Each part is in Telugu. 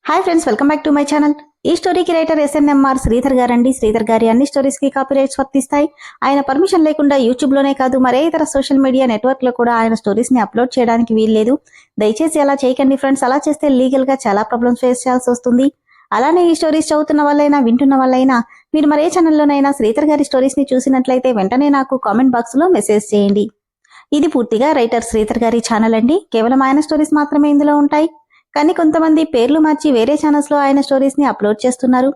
Hi friends, welcome back to my channel. ఈ స్టోరీకి రైటర్ ఎస్ఎన్ఎంఆర్ శ్రీధర్ గారండి. శ్రీధర్ గారి అన్ని స్టోరీస్ కి కాపీరైట్స్ వర్తిస్తాయి. ఆయన పర్మిషన్ లేకుండా యూట్యూబ్ లోనే కాదు మరే ఇతర సోషల్ మీడియా నెట్వర్క్ లో కూడా ఆయన స్టోరీస్ ని అప్లోడ్ చేయడానికి వీల్లేదు. దయచేసి అలా చేయకండి ఫ్రెండ్స్. అలా చేస్తే లీగల్ గా చాలా ప్రాబ్లమ్స్ ఫేస్ చేయాల్సి వస్తుంది. అలానే ఈ స్టోరీస్ చదువుతున్న వాళ్ళైనా వింటున్న వాళ్ళైనా మీరు మరే ఛానల్లోనైనా శ్రీధర్ గారి స్టోరీస్ ని చూసినట్లయితే వెంటనే నాకు కామెంట్ బాక్స్ లో మెసేజ్ చేయండి. ఇది పూర్తిగా రైటర్ శ్రీధర్ గారి ఛానల్ అండి. కేవలం ఆయన స్టోరీస్ మాత్రమే ఇందులో ఉంటాయి. కానీ కొంతమంది పేర్లు మార్చి వేరే ఛానల్స్ లో ఆయన స్టోరీస్ ని అప్లోడ్ చేస్తున్నారు.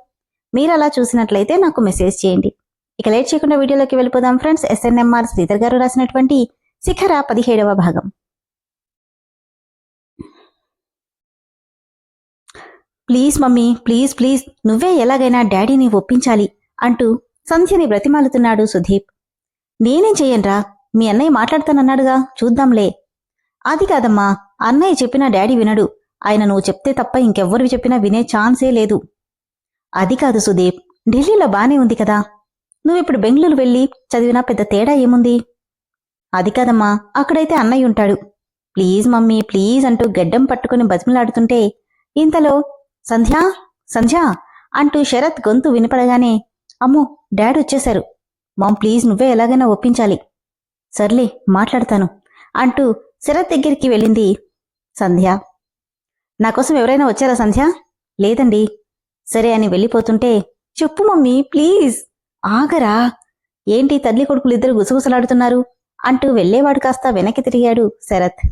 మీరు అలా చూసినట్లయితే నాకు మెసేజ్ చేయండి. ఇక లేట్ చేయకుండా వీడియోలోకి వెళ్ళిపోదాం ఫ్రెండ్స్. ఎస్ఎన్ఎంఆర్ శ్రీధర్ గారు రాసినటువంటి శిఖర 17వ భాగం. ప్లీజ్ మమ్మీ, ప్లీజ్ ప్లీజ్, నువ్వే ఎలాగైనా డాడీని ఒప్పించాలి అంటూ సంధ్యని బ్రతిమాలుతున్నాడు సుదీప్. నేనేం చెయ్యన్రా, మీ అన్నయ్య మాట్లాడతానన్నాడుగా, చూద్దాంలే. అది కాదమ్మా, అన్నయ్య చెప్పినా డాడీ వినడు. ఆయన నువ్వు చెప్తే తప్ప ఇంకెవ్వరు చెప్పినా వినే ఛాన్సే లేదు. అది కాదు సుదీప్, ఢిల్లీలో బానే ఉంది కదా, నువ్విప్పుడు బెంగళూరు వెళ్ళి చదివినా పెద్ద తేడా ఏముంది? అది కాదమ్మా, అక్కడైతే అన్నయ్య ఉంటాడు. ప్లీజ్ మమ్మీ ప్లీజ్ అంటూ గెడ్డం పట్టుకుని బతిమలాడుతుంటే ఇంతలో సంధ్యా సంధ్యా అంటూ శరత్ గొంతు వినపడగానే, అమ్మో డాడీ వచ్చేశారు. మామ్ ప్లీజ్ నువ్వే ఎలాగైనా ఒప్పించాలి. సర్లే మాట్లాడతాను అంటూ శరత్ దగ్గరికి వెళ్ళింది సంధ్య. నాకోసం ఎవరైనా వచ్చారా సంధ్య? లేదండి. సరే అని వెళ్ళిపోతుంటే, చెప్పు మమ్మీ ప్లీజ్. ఆగరా, ఏంటి తల్లి కొడుకులిద్దరు గుసగుసలాడుతున్నారు అంటూ వెళ్లేవాడు కాస్త వెనక్కి తిరిగాడు శరత్.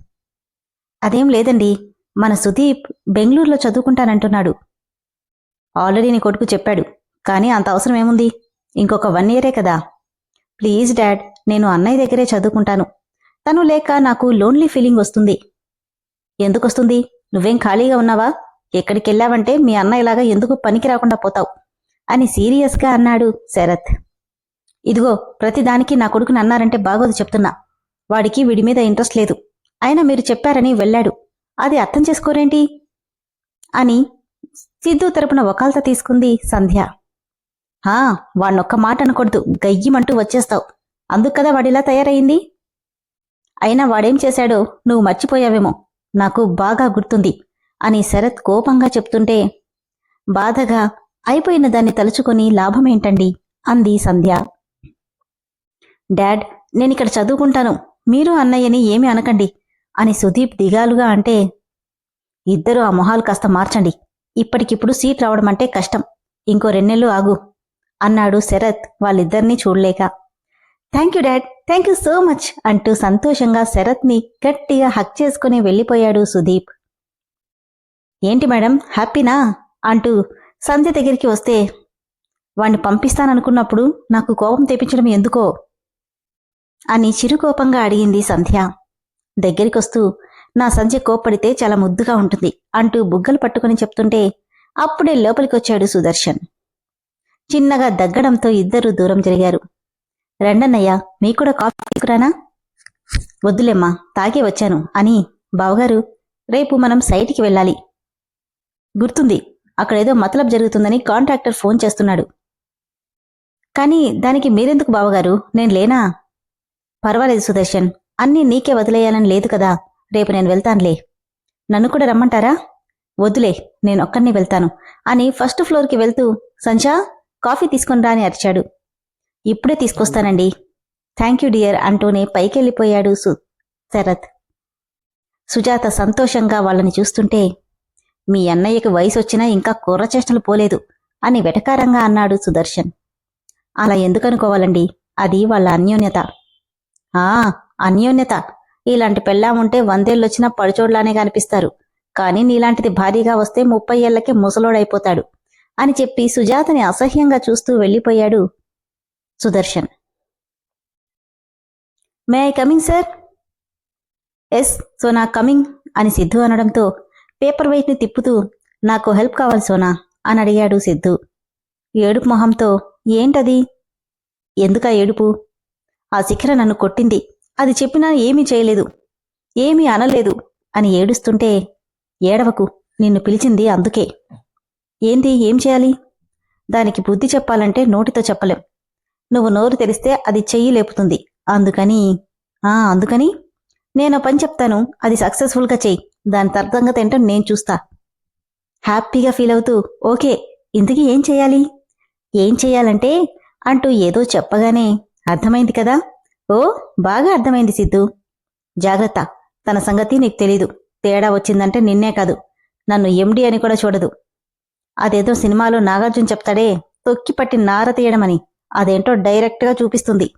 అదేం లేదండి, మన సుదీప్ బెంగళూరులో చదువుకుంటానంటున్నాడు. ఆల్రెడీ నీ కొడుకు చెప్పాడు, కానీ అంత అవసరం ఏముంది? ఇంకొక 1 year కదా. ప్లీజ్ డాడ్, నేను అన్నయ్య దగ్గరే చదువుకుంటాను. తను లేక నాకు లోన్లీ ఫీలింగ్ వస్తుంది. ఎందుకొస్తుంది? నువ్వేం ఖాళీగా ఉన్నావా? ఎక్కడికెళ్ళావంటే మీ అన్నయ్యలాగా ఎందుకు పనికి రాకుండా పోతావు అని సీరియస్గా అన్నాడు శరత్. ఇదిగో, ప్రతిదానికి నా కొడుకుని అన్నారంటే బాగోదు చెప్తున్నా. వాడికి వీడి మీద ఇంట్రెస్ట్ లేదు. అయినా మీరు చెప్పారని వెళ్ళాడు, అది అర్థం చేసుకోరేంటి అని సిద్ధు తరపున వకాల్తా తీసుకుంది సంధ్య. వాణ్ణొక్క మాట అనకూడదు, గయ్యమంటూ వచ్చేస్తావు. అందుకదా వాడిలా తయారయింది. అయినా వాడేం చేశాడో నువ్వు మర్చిపోయావేమో, నాకు బాగా గుర్తుంది అని శరత్ కోపంగా చెప్తుంటే, బాధగా అయిపోయిన దాన్ని తలుచుకొని లాభమేంటండి అంది సంధ్య. డాడ్, నేనిక్కడ చదువుకుంటాను, మీరు అన్నయ్యని ఏమీ అనకండి అని సుదీప్ దిగాలుగా అంటే, ఇద్దరూ ఆ మొహాలు కాస్త మార్చండి. ఇప్పటికిప్పుడు సీట్ రావడం అంటే కష్టం. ఇంకో 2 నెలలు ఆగు అన్నాడు శరత్ వాళ్ళిద్దరినీ చూడలేక. Thank you dad, thank you so much అంటూ సంతోషంగా శరత్ని గట్టిగా హక్ చేసుకుని వెళ్ళిపోయాడు సుదీప్. ఏంటి మేడం, హ్యాపీనా అంటూ సంధ్య దగ్గరికి వస్తే, వాణ్ణి పంపిస్తాననుకున్నప్పుడు నాకు కోపం తెప్పించడం ఎందుకో అని చిరుకోపంగా అడిగింది సంధ్య. దగ్గరికొస్తూ, నా సంధ్య కోప్పడితే చాలా ముద్దుగా ఉంటుంది అంటూ బుగ్గలు పట్టుకుని చెప్తుంటే అప్పుడే లోపలికొచ్చాడు సుదర్శన్. చిన్నగా దగ్గడంతో ఇద్దరూ దూరం జరిగారు. రెండన్నయ్య, మీకూడా కాఫీ తీసుకురానా? వద్దులేమ్మా, తాగే వచ్చాను అని. బావగారు, రేపు మనం సైట్కి వెళ్ళాలి. గుర్తుంది, అక్కడేదో మతలబ్ జరుగుతుందని కాంట్రాక్టర్ ఫోన్ చేస్తున్నాడు. కానీ దానికి మీరెందుకు బావగారు, నేను లేనా? పర్వాలేదు సుదర్శన్, అన్నీ నీకే వదిలేయాలని లేదు కదా, రేపు నేను వెళ్తానులే. నన్ను కూడా రమ్మంటారా? వద్దులే, నేనొక్కడిని వెళ్తాను అని ఫస్ట్ ఫ్లోర్కి వెళ్తూ, సంచా కాఫీ తీసుకునిరా అని అరిచాడు. ఇప్పుడే తీసుకొస్తానండి. థ్యాంక్ యూ డియర్ అంటూనే పైకెళ్ళిపోయాడు శరత్. సుజాత సంతోషంగా వాళ్ళని చూస్తుంటే, మీ అన్నయ్యకి వయసు వచ్చినా ఇంకా కుర్రచేష్టలు పోలేదు అని వెటకారంగా అన్నాడు సుదర్శన్. అలా ఎందుకనుకోవాలండి, అది వాళ్ళ అన్యోన్యత. అన్యోన్యత. ఇలాంటి పెళ్ళాముంటే 100 ఏళ్ళొచ్చినా పడిచోడ్లానే కనిపిస్తారు. కానీ నీలాంటిది భారీగా వస్తే 30 ఏళ్లకే ముసలోడైపోతాడు అని చెప్పి సుజాతని అసహ్యంగా చూస్తూ వెళ్ళిపోయాడు Sudarshan. May I coming sir? Yes Sona, coming అని సిద్ధు అనడంతో పేపర్ వెయిట్ని తిప్పుతూ, నాకు హెల్ప్ కావాలి సోనా అని అడిగాడు సిద్ధు. ఏడుపు మొహంతో, ఏంటది? ఎందుకా ఏడుపు? ఆ శిఖర నన్ను కొట్టింది, అది చెప్పినా ఏమీ చేయలేదు, ఏమీ అనలేదు అని ఏడుస్తుంటే, ఏడవకు, నిన్ను పిలిచింది అందుకే. ఏంది, ఏం చేయాలి? దానికి బుద్ధి చెప్పాలంటే నోటితో చెప్పలేం. నువ్వు నోరు తెరిస్తే అది చెయ్యి లేపుతుంది. అందుకని నేను పని చెప్తాను, అది సక్సెస్ఫుల్గా చెయ్యి, దాని తర్దంగా ఏంటో నేను చూస్తా. హ్యాపీగా ఫీల్ అవుతూ ఓకే, ఇంతకీ ఏం చేయాలి? ఏం చెయ్యాలంటే అంటూ ఏదో చెప్పగానే అర్థమైంది కదా? ఓ, బాగా అర్థమైంది సిద్ధు. జాగ్రత్త, తన సంగతి నీకు తెలీదు. తేడా వచ్చిందంటే నిన్నే కాదు, నన్ను ఎండి అని కూడా చూడదు. అదేదో సినిమాలో నాగార్జున చెప్తాడే, తొక్కి పట్టి నార తీయడమని, అదేంటో డైరెక్ట్గా చూపిస్తుంది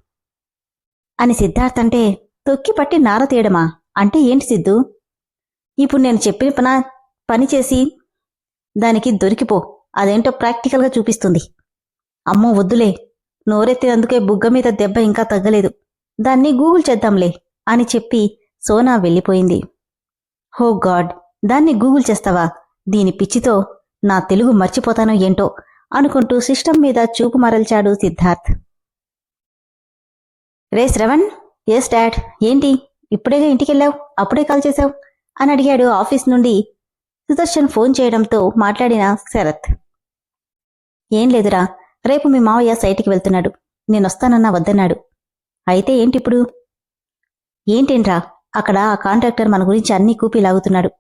అని సిద్ధార్థ్ అంటే, తొక్కి పట్టి నార తీయడమా అంటే ఏంటి సిద్ధు? ఇప్పుడు నేను చెప్పిన పని చేసి దానికి దొరికిపో, అదేంటో ప్రాక్టికల్గా చూపిస్తుంది. అమ్మో వద్దులే, నోరెత్తినందుకే బుగ్గ మీద దెబ్బ ఇంకా తగ్గలేదు, దాన్ని గూగుల్ చేద్దాంలే అని చెప్పి సోనా వెళ్ళిపోయింది. హో గాడ్, దాన్ని గూగుల్ చేస్తావా? దీని పిచ్చితో నా తెలుగు మర్చిపోతానో ఏంటో అనుకుంటూ సిస్టమ్ మీద చూపు మరల్చాడు సిద్ధార్థ్. రే శ్రవణ్. Yes dad. ఏంటి ఇప్పుడేగా ఇంటికెళ్ళావు, అప్పుడే కాల్ చేశావు అని అడిగాడు ఆఫీస్ నుండి సుదర్శన్ ఫోన్ చేయడంతో మాట్లాడిన శరత్. ఏం లేదురా, రేపు మీ మావయ్య సైట్కి వెళ్తున్నాడు, నేనొస్తానన్నా వద్దన్నాడు. అయితే ఏంటిప్పుడు? ఏంటేంట్రా, అక్కడ ఆ కాంట్రాక్టర్ మన గురించి అన్నీ కూపి లాగుతున్నాడు.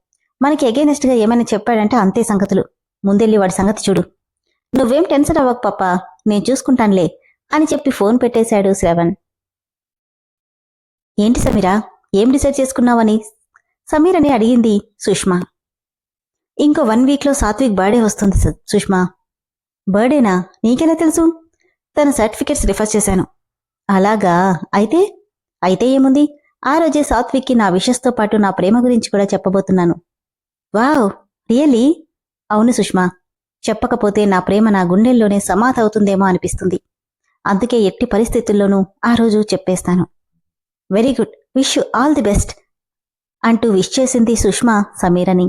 మనకి ఎగైనెస్ట్గా ఏమైనా చెప్పాడంటే అంతే సంగతులు. ముందెళ్ళి వాడి సంగతి చూడు. నువ్వేం టెన్షన్ అవ్వకు పప్పా, నేను చూసుకుంటానులే అని చెప్పి ఫోన్ పెట్టేశాడు శ్రవణ్. ఏంటి సమీరా, ఏం డిసైడ్ చేసుకున్నావని సమీరని అడిగింది సుష్మా. ఇంకో 1 వీక్లో సాత్విక్ బర్త్డే వస్తుంది సుష్మా. బర్త్డేనా? నీకెలా తెలుసు? తన సర్టిఫికెట్స్ రిఫర్ చేశాను. అలాగా? అయితే ఏముంది, ఆ రోజే సాత్విక్కి నా విషస్తో పాటు నా ప్రేమ గురించి కూడా చెప్పబోతున్నాను. Wow, really? అవును సుష్మా, చెప్పకపోతే నా ప్రేమ నా గుండెల్లోనే సమాధ అవుతుందేమో అనిపిస్తుంది. అందుకే ఎట్టి పరిస్థితుల్లోనూ ఆ రోజు చెప్పేస్తాను. Very good, wish you all the best అంటూ విష్ చేసింది సుష్మా సమీరని.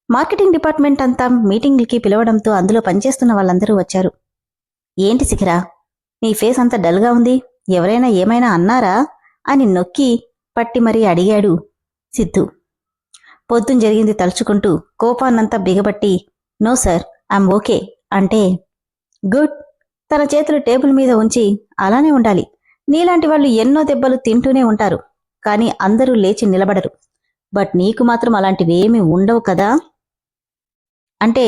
మార్కెటింగ్ డిపార్ట్మెంట్ అంతా మీటింగ్లకి పిలవడంతో అందులో పనిచేస్తున్న వాళ్ళందరూ వచ్చారు. ఏంటి శిఖరా, నీ ఫేస్ అంత డల్గా ఉంది, ఎవరైనా ఏమైనా అన్నారా అని నొక్కి పట్టి మరీ అడిగాడు సిద్ధు. పొద్దున జరిగింది తలుచుకుంటూ కోపాన్నంతా బిగబట్టి నో సార్, ఐఎమ్ ఓకే అంటే, గుడ్. తన చేతులు టేబుల్ మీద ఉంచి, అలానే ఉండాలి, నీలాంటి వాళ్ళు ఎన్నో దెబ్బలు తింటూనే ఉంటారు, కానీ అందరూ లేచి నిలబడరు. బట్ నీకు మాత్రం అలాంటివేమీ ఉండవు కదా. అంటే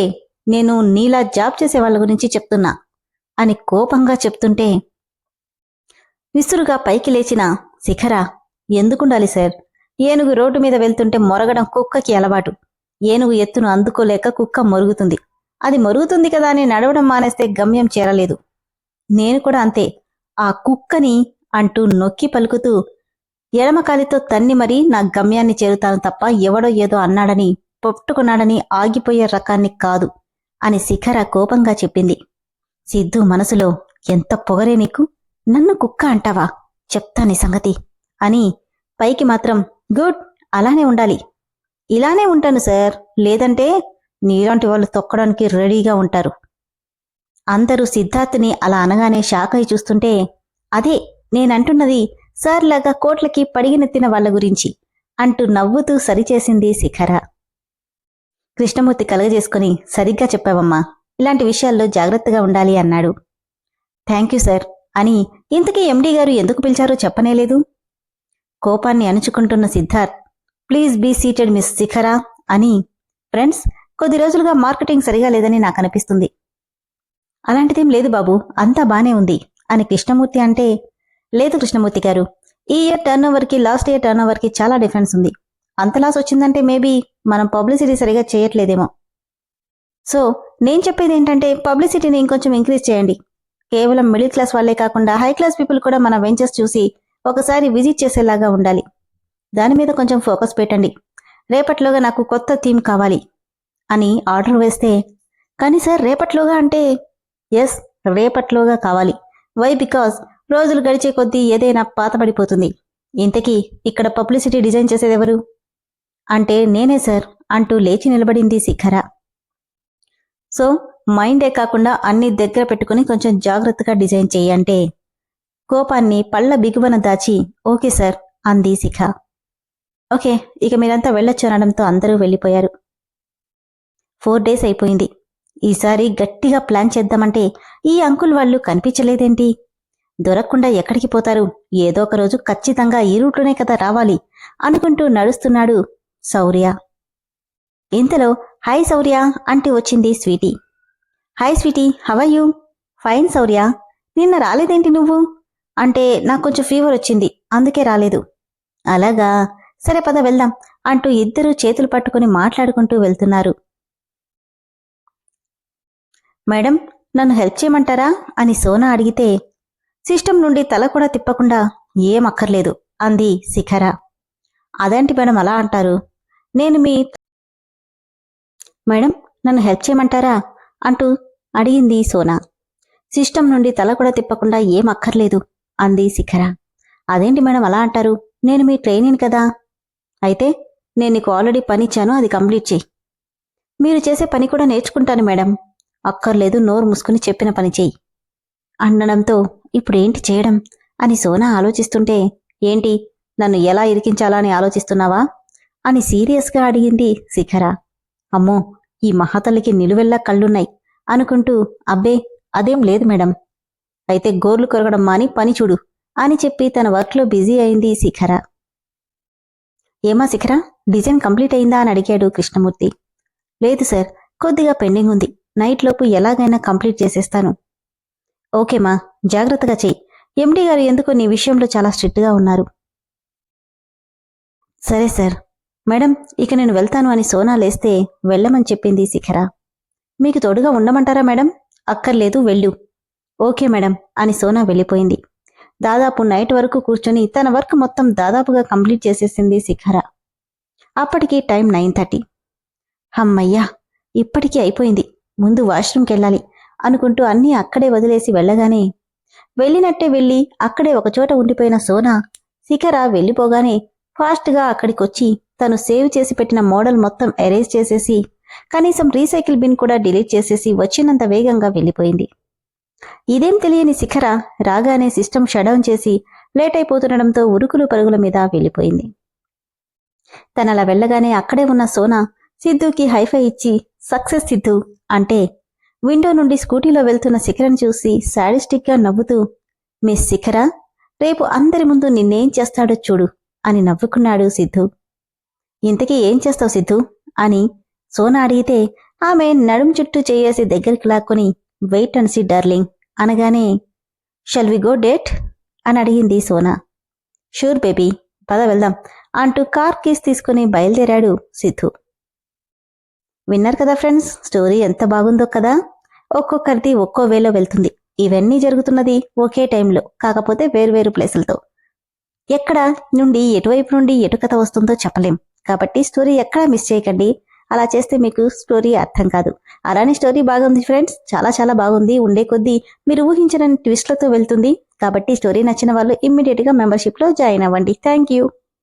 నేను నీలా జాబ్ చేసే వాళ్ళ గురించి చెప్తున్నా అని కోపంగా చెప్తుంటే విసురుగా పైకి లేచిన శిఖర, ఎందుకుండాలి సార్, ఏనుగు రోడ్డు మీద వెళ్తుంటే మొరగడం కుక్కకి అలవాటు. ఏనుగు ఎత్తును అందుకోలేక కుక్క మొరుగుతుంది, అది మొరుగుతుంది కదా అని నడవడం మానేస్తే గమ్యం చేరలేదు. నేను కూడా అంతే, ఆ కుక్కని అంటూ నొక్కి పలుకుతూ ఎడమకాలితో తన్ని మరీ నా గమ్యాన్ని చేరుతాను తప్ప ఎవడో ఏదో అన్నాడని పట్టుకున్నాడని ఆగిపోయే రకాన్ని కాదు అని శిఖర కోపంగా చెప్పింది. సిద్ధు మనసులో, ఎంత పొగరే నీకు, నన్ను కుక్క అంటావా, చెప్తాని సంగతి అని పైకి మాత్రం గుడ్, అలానే ఉండాలి. ఇలానే ఉంటాను సార్, లేదంటే నీలాంటి వాళ్ళు తొక్కడానికి రెడీగా ఉంటారు. అందరూ సిద్ధార్థ్ని అలా అనగానే షాక్ అయి చూస్తుంటే, అదే నేనంటున్నది సార్ లాగా కోట్లకి పడిగినెత్తిన వాళ్ల గురించి అంటూ నవ్వుతూ సరిచేసింది శిఖర. కృష్ణమూర్తి కలగజేసుకుని, సరిగ్గా చెప్పావమ్మా, ఇలాంటి విషయాల్లో జాగ్రత్తగా ఉండాలి అన్నాడు. థ్యాంక్ యూ సార్ అని ఇంతకీ ఎండీ గారు ఎందుకు పిలిచారో చెప్పనేలేదు. కోపాన్ని అణుచుకుంటున్న Siddharth, please be seated miss Shikhara అని, ఫ్రెండ్స్, కొద్ది రోజులుగా మార్కెటింగ్ సరిగా లేదని నాకు అనిపిస్తుంది. అలాంటిదేం లేదు బాబు, అంతా బానే ఉంది అని కృష్ణమూర్తి అంటే, లేదు కృష్ణమూర్తి గారు, ఈ ఇయర్ టర్న్ ఓవర్కి లాస్ట్ ఇయర్ టర్న్ ఓవర్కి చాలా డిఫరెన్స్ ఉంది. అంత లాస్ వచ్చిందంటే మేబీ మనం పబ్లిసిటీ సరిగా చేయట్లేదేమో. సో నేను చెప్పేది ఏంటంటే పబ్లిసిటీని ఇంకొంచెం ఇంక్రీజ్ చేయండి. కేవలం మిడిల్ క్లాస్ వాళ్ళే కాకుండా హై క్లాస్ పీపుల్ కూడా మన వెంచర్స్ చూసి ఒకసారి విజిట్ చేసేలాగా ఉండాలి. దాని మీద కొంచెం ఫోకస్ పెట్టండి. రేపట్లోగా నాకు కొత్త థీమ్ కావాలి అని ఆర్డర్ వేస్తే, కానీ సార్ రేపట్లోగా అంటే, ఎస్, రేపట్లోగా కావాలి. వై? బికాజ్ రోజులు గడిచే కొద్దీ ఏదైనా పాతబడిపోతుంది. ఇంతకీ ఇక్కడ పబ్లిసిటీ డిజైన్ చేసేదెవరు అంటే, నేనే సార్ అంటూ లేచి నిలబడింది శిఖర. సో మైండే కాకుండా అన్ని దగ్గర పెట్టుకుని కొంచెం జాగ్రత్తగా డిజైన్ చెయ్యంటే, కోపాన్ని పళ్ళ బిగువన దాచి ఓకే సార్ అంది శిఖ. ఓకే, ఇక మీరంతా వెళ్ళొచ్చు అనడంతో అందరూ వెళ్ళిపోయారు. 4 days అయిపోయింది. ఈసారి గట్టిగా ప్లాన్ చేద్దామంటే ఈ అంకుల్ వాళ్ళు కనిపించలేదేంటి? దొరకకుండా ఎక్కడికి పోతారు? ఏదో ఒక రోజు ఖచ్చితంగా ఈ రూట్లోనే కదా రావాలి అనుకుంటూ నడుస్తున్నాడు శౌర్య. ఇంతలో హాయ్ శౌర్య అంటూ వచ్చింది Sweety. Hi Sweety, how are you? Fine Shaurya. నిన్న రాలేదేంటి నువ్వు? అంటే నాకు కొంచెం ఫీవర్ వచ్చింది, అందుకే రాలేదు. అలాగా, సరే పద వెళ్దాం అంటూ ఇద్దరూ చేతులు పట్టుకుని మాట్లాడుకుంటూ వెళ్తున్నారు. మేడం, నన్ను హెల్ప్ చేయమంటారా అని సోనా అడిగితే సిస్టమ్ నుండి తల కూడా తిప్పకుండా ఏం అక్కర్లేదు అంది శిఖర. అదేంటి మేడం అలా అంటారు? నేను మీ మేడం, నన్ను హెల్ప్ చేయమంటారా అంటూ అడిగింది సోనా. సిస్టమ్ నుండి తల కూడా తిప్పకుండా ఏం అక్కర్లేదు అంది శిఖర. అదేంటి మేడం అలా అంటారు? నేను మీ ట్రైనింగ్ కదా. అయితే నేను నీకు ఆల్రెడీ పని ఇచ్చాను, అది కంప్లీట్ చేయి. మీరు చేసే పని కూడా నేర్చుకుంటాను మేడం. అక్కర్లేదు, నోరు మూసుకుని చెప్పిన పని చెయ్యి అనడంతో ఇప్పుడేంటి చేయడం అని సోనా ఆలోచిస్తుంటే, ఏంటి నన్ను ఎలా ఇరికించాలా అని ఆలోచిస్తున్నావా అని సీరియస్గా అడిగింది శిఖర. అమ్మో, ఈ మహాతల్లికి నిలువెల్లా కళ్ళున్నాయి అనుకుంటూ, అబ్బే అదేం లేదు మేడం. అయితే గోర్లు కొరగడం మాని పని చూడు అని చెప్పి తన వర్క్లో బిజీ అయింది శిఖర. ఏమా శిఖర, డిజైన్ కంప్లీట్ అయిందా అని అడిగాడు కృష్ణమూర్తి. లేదు సార్, కొద్దిగా పెండింగ్ ఉంది, నైట్ లోపు ఎలాగైనా కంప్లీట్ చేసేస్తాను. ఓకేమా, జాగ్రత్తగా చెయ్యి. ఎండీ గారు ఎందుకో నీ విషయంలో చాలా స్ట్రిక్ట్గా ఉన్నారు. సరే సార్. మేడం, ఇక నేను వెళ్తాను అని సోనా లేస్తే వెళ్ళమని చెప్పింది శిఖర. మీకు తోడుగా ఉండమంటారా మేడం? అక్కర్లేదు, వెళ్ళు. ఓకే మేడం అని సోనా వెళ్ళిపోయింది. దాదాపు నైట్ వరకు కూర్చొని తన వర్క్ మొత్తం దాదాపుగా కంప్లీట్ చేసేసింది శిఖర. అప్పటికి టైం 9:30. హమ్మయ్యా, ఇప్పటికీ అయిపోయింది, ముందు వాష్రూమ్కి వెళ్ళాలి అనుకుంటూ అన్నీ అక్కడే వదిలేసి వెళ్ళగానే, వెళ్ళినట్టే వెళ్ళి అక్కడే ఒకచోట ఉండిపోయిన సోనా శిఖర వెళ్ళిపోగానే ఫాస్ట్గా అక్కడికొచ్చి తను సేవ్ చేసి పెట్టిన మోడల్ మొత్తం ఎరేజ్ చేసేసి కనీసం రీసైకిల్ బిన్ కూడా డిలీట్ చేసేసి వచ్చినంత వేగంగా వెళ్ళిపోయింది. ఇదేం తెలియని శిఖర రాగానే సిస్టమ్ షట్డౌన్ చేసి లేట్ అయిపోతుండడంతో ఉరుకులు పరుగుల మీద వెళ్ళిపోయింది. తనలా వెళ్ళగానే అక్కడే ఉన్న సోనా సిద్ధుకి హైఫై ఇచ్చి సక్సెస్ సిద్ధు అంటే, విండో నుండి స్కూటీలో వెళ్తున్న శిఖరను చూసి సాడిస్టిక్గా నవ్వుతూ, మిస్ శిఖర, రేపు అందరి ముందు నిన్నేం చేస్తాడో చూడు అని నవ్వుకున్నాడు సిద్ధు. ఇంతకీ ఏం చేస్తావు సిద్ధు అని సోనా అడిగితే, ఆమె నడుం చుట్టూ చేయేసి దగ్గరికి లాక్కొని వెయిట్ అండ్ సీ డార్లింగ్ అనగానే, షల్ వి గో డేట్ అని అడిగింది సోనా. షూర్ బేబీ, పద వెళ్దాం అంటూ కార్ కీస్ తీసుకుని బయలుదేరాడు సిద్ధు. విన్నారు కదా ఫ్రెండ్స్, స్టోరీ ఎంత బాగుందో కదా. ఒక్కొక్కరిది ఒక్కో వేలో వెళ్తుంది. ఇవన్నీ జరుగుతున్నది ఒకే టైంలో, కాకపోతే వేర్వేరు ప్లేసులతో. ఎక్కడ నుండి ఎటువైపు నుండి ఎటు కథ వస్తుందో చెప్పలేం. కాబట్టి స్టోరీ ఎక్కడా మిస్ చేయకండి. అలా చేస్తే మీకు స్టోరీ అర్థం కాదు. అలానే స్టోరీ బాగుంది ఫ్రెండ్స్, చాలా చాలా బాగుంది. ఉండే కొద్దీ మీరు ఊహించిన ట్విస్ట్లతో వెళ్తుంది. కాబట్టి స్టోరీ నచ్చిన వాళ్ళు ఇమ్మీడియట్గా మెంబర్షిప్లో జాయిన్ అవ్వండి. Thank you.